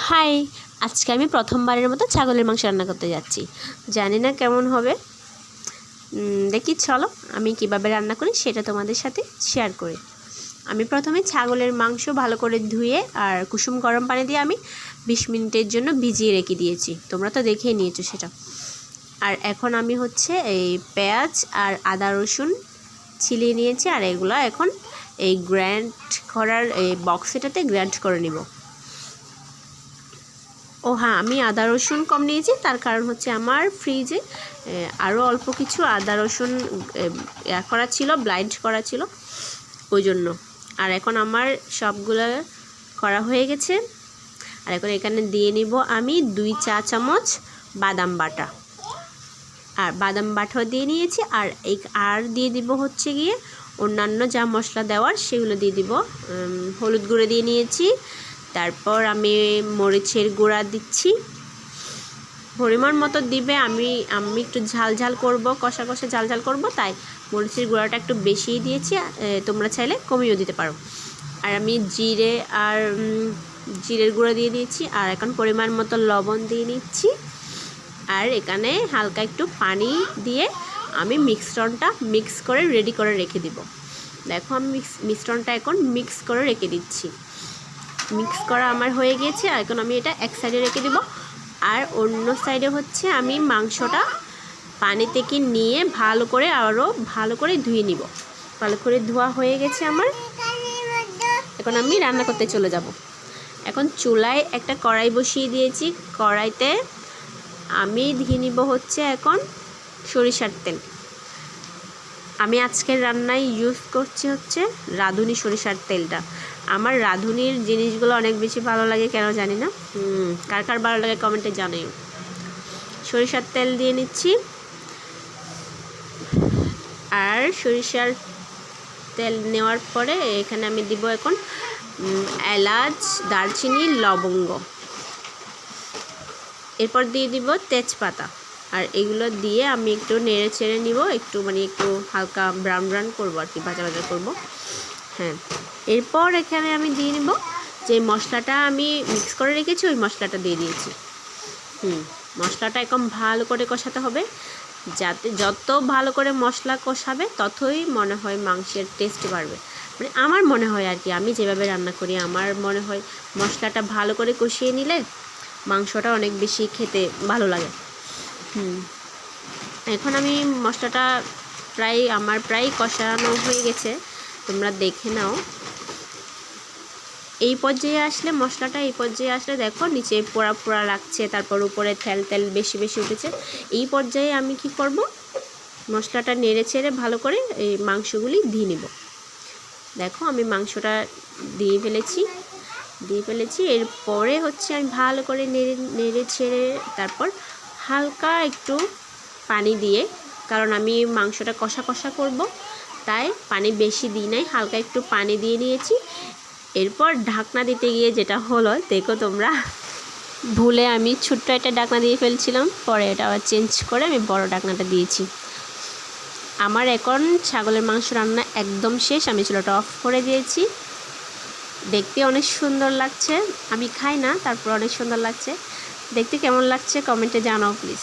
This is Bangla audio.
হাই, আজকে আমি প্রথমবারের মতো ছাগলের মাংস রান্না করতে যাচ্ছি। জানি না কেমন হবে, দেখি চলো আমি কিভাবে রান্না করি সেটা তোমাদের সাথে শেয়ার করি। আমি প্রথমে ছাগলের মাংস ভালো করে ধুয়ে আর কুসুম গরম পানি দিয়ে আমি 20 মিনিটের জন্য ভিজিয়ে রেখে দিয়েছি। তোমরা তো দেখেই নিয়েছো সেটা। আর এখন আমি এই পেঁয়াজ আর আদা রসুন ছিলিয়ে নিয়েছি, আর এগুলো এখন এই গ্রাইন্ড করার এই বক্সটাতে গ্রাইন্ড করে নিব। ও হ্যাঁ, আমি আদা রসুন কম নিয়েছি, তার কারণ আমার ফ্রিজে আরও অল্প কিছু আদা রসুন করা ছিল, ব্লাইন্ড করা ছিল, ওই জন্য। আর এখন আমার সবগুলো করা হয়ে গেছে। আর এখন এখানে দিয়ে নিব আমি 2 চা চামচ বাদাম বাটা, আর বাদাম বাটাও দিয়ে নিয়েছি। আর দিয়ে দিব গিয়ে অন্যান্য যা মশলা দেওয়ার সেগুলো দিয়ে দিব। হলুদ গুঁড়ো দিয়ে নিয়েছি, তারপর আমি মরিচের গুঁড়া দিচ্ছি পরিমাণ মতো দিবে। আমি একটু ঝাল ঝাল করব, কষা কষা ঝাল ঝাল করব, তাই মরিচের গুঁড়াটা একটু বেশিই দিয়েছি, তোমরা চাইলে কমিয়েও দিতে পারো। আর আমি জিরের গুঁড়া দিয়ে দিয়েছি, আর এখন পরিমাণ মতো লবণ দিয়ে নিচ্ছি। আর এখানে হালকা একটু পানি দিয়ে আমি মিশ্রণটা মিক্স করে রেডি করে রেখে দিব। দেখো আমি মিশ্রণটা এখন মিক্স করে রেখে দিচ্ছি। মিক্স করা আমার হয়ে গিয়েছে, আর এখন আমি এটা এক সাইডে রেখে দেব। আর অন্য সাইডে আমি মাংসটা পানি থেকে নিয়ে ভালো করে ধুয়ে নিব। ভালো করে ধোয়া হয়ে গেছে আমার। এখন আমি রান্না করতে চলে যাব। এখন চুলায় একটা কড়াই বসিয়ে দিয়েছি। কড়াইতে আমি দিয়ে নিব এখন সরিষার তেল। আমি আজকের রান্নায় ইউজ করছি রাঁধুনি সরিষার তেলটা। আমার রাঁধুনির জিনিসগুলো অনেক বেশি ভালো লাগে, কেন জানি না। কার কার ভালো লাগে কমেন্টে জানাইও। সরিষার তেল দিয়ে নিচ্ছি। আর সরিষার তেল নেওয়ার পরে এখানে আমি দিব এখন এলাচ, দারচিনি, লবঙ্গ। এরপর দিয়ে দিব তেজপাতা। আর এগুলো দিয়ে আমি একটু নেড়ে ছেড়ে নিব, একটু হালকা ব্রাউন ব্রাউন করবো আর কি, ভাজা ভাজা করবো। হ্যাঁ, এরপর এখানে আমি দিয়ে নিব যে মশলাটা আমি মিক্স করে রেখেছি, ওই মশলাটা দিয়ে দিয়েছি। মশলাটা একদম ভালো করে কষাতে হবে, যাতে যত ভালো করে মশলা কষাবে ততই মনে হয় মাংসের টেস্ট বাড়বে। আমার মনে হয় আর কি, আমি যেভাবে রান্না করি আমার মনে হয় মশলাটা ভালো করে কষিয়ে নিলে মাংসটা অনেক বেশি খেতে ভালো লাগে। এখন আমি মশলাটা প্রায় কষানো হয়ে গেছে, তোমরা দেখে নাও। এই পর্যায়ে আসলে দেখো নিচে পোড়া পোড়া লাগছে, তারপর উপরে তেল বেশি বেশি উঠেছে। এই পর্যায়ে আমি কি করব, মশলাটা নেড়ে ছেড়ে ভালো করে এই মাংসগুলি দিয়ে নিব। দেখো আমি মাংসটা দিয়ে ফেলেছি। এরপরে আমি ভালো করে নেড়ে ছেড়ে তারপর হালকা একটু পানি দিয়ে, কারণ আমি মাংসটা কষা কষা করব, তাই পানি বেশি দিই নাই, হালকা একটু পানি দিয়ে নিয়েছি। এরপর ঢাকনা দিতে গিয়ে যেটা হলো দেখো তোমরা, ভুলে আমি ছোট্ট একটা ঢাকনা দিয়ে ফেলছিলাম, পরে এটা আবার চেঞ্জ করে আমি বড় ঢাকনাটা দিয়েছি। আমার এখন ছাগলের মাংস রান্না একদম শেষ। আমি চুলাটা অফ করে দিয়েছি। দেখতে অনেক সুন্দর লাগছে, আমি খাই না, তারপর অনেক সুন্দর লাগছে। দেখতে কেমন লাগছে কমেন্টে জানাও প্লিজ।